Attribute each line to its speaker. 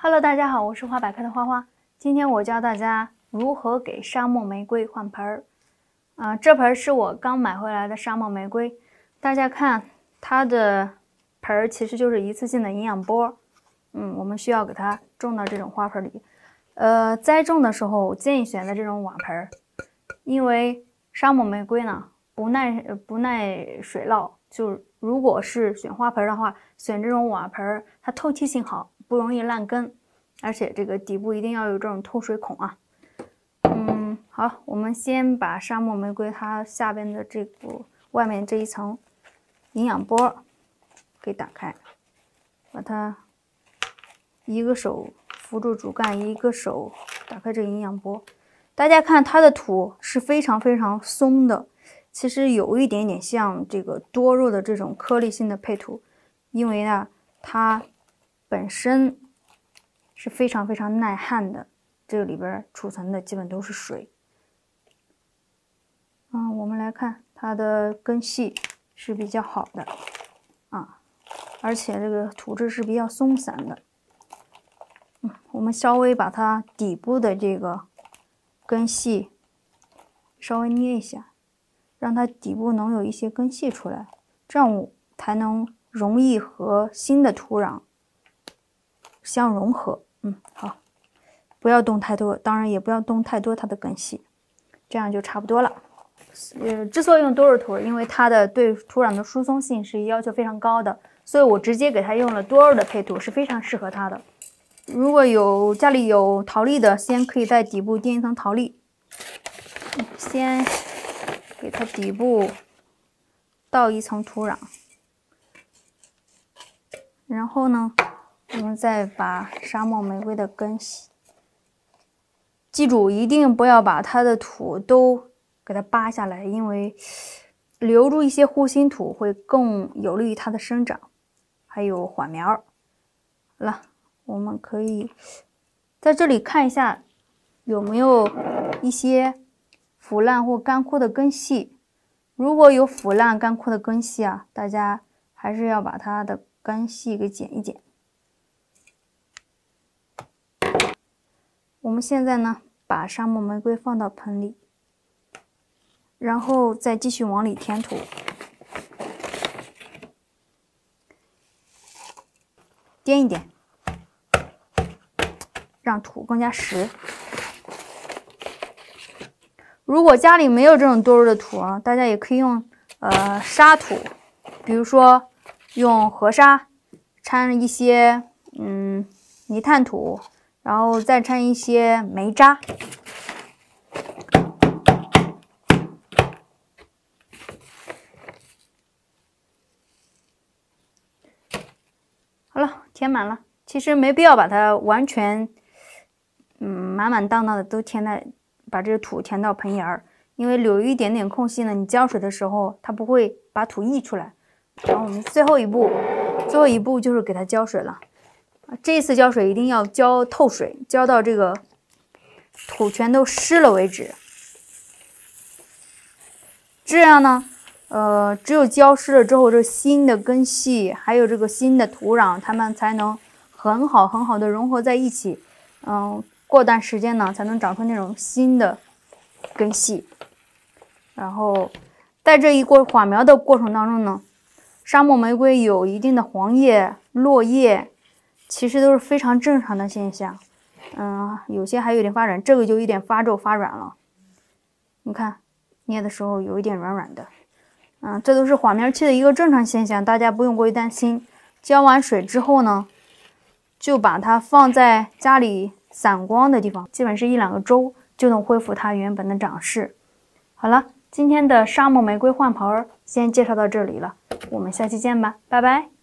Speaker 1: Hello， 大家好，我是花百科的花花。今天我教大家如何给沙漠玫瑰换盆儿。这盆是我刚买回来的沙漠玫瑰，大家看它的盆儿其实就是一次性的营养钵。我们需要给它种到这种花盆里。栽种的时候建议选择这种瓦盆儿，因为沙漠玫瑰呢不耐水涝，就如果是选花盆的话，选这种瓦盆儿，它透气性好，不容易烂根，而且这个底部一定要有这种透水孔啊。好，我们先把沙漠玫瑰它下边的这个外面这一层营养钵给打开，把它一个手扶住主干，一个手打开这营养钵。大家看它的土是非常松的，其实有一点点像这个多肉的这种颗粒性的配土，因为呢它本身是非常耐旱的，这个里边储存的基本都是水。我们来看它的根系是比较好的而且这个土质是比较松散的。我们稍微把它底部的这个根系稍微捏一下，让它底部能有一些根系出来，这样才能容易和新的土壤相融合。好，不要动太多，当然也不要动太多它的根系，这样就差不多了。之所以用多肉土，因为它的对土壤的疏松性是要求非常高的，所以我直接给它用了多肉的配土，是非常适合它的。如果家里有陶粒的，先可以在底部垫一层陶粒，先给它底部倒一层土壤，然后呢，我们再把沙漠玫瑰的根系，记住一定不要把它的土都给它扒下来，因为留住一些护心土会更有利于它的生长，还有缓苗。好了，我们可以在这里看一下有没有一些腐烂或干枯的根系。如果有腐烂干枯的根系大家还是要把它的根系给剪一剪。我们现在呢，把沙漠玫瑰放到盆里，然后再继续往里填土，颠一点，让土更加实。如果家里没有这种多肉的土大家也可以用沙土，比如说用河沙掺一些泥炭土，然后再掺一些煤渣。好了，填满了。其实没必要把它完全满当的都把这个土填到盆沿儿，因为留一点点空隙呢，你浇水的时候它不会把土溢出来。然后我们最后一步就是给它浇水了。这一次浇水一定要浇透水，浇到这个土全都湿了为止。这样呢只有浇湿了之后，这新的根系还有这个新的土壤，它们才能很好的融合在一起。过段时间呢，才能长出那种新的根系。然后在这一缓苗的过程当中呢，沙漠玫瑰有一定的黄叶、落叶，其实都是非常正常的现象。有些还有点发软，这个就有点发皱发软了。你看捏的时候有一点软软的。这都是缓苗期的一个正常现象，大家不用过于担心。浇完水之后呢，就把它放在家里散光的地方，基本是1-2个周就能恢复它原本的长势。好了，今天的沙漠玫瑰换盆先介绍到这里了，我们下期见吧，拜拜。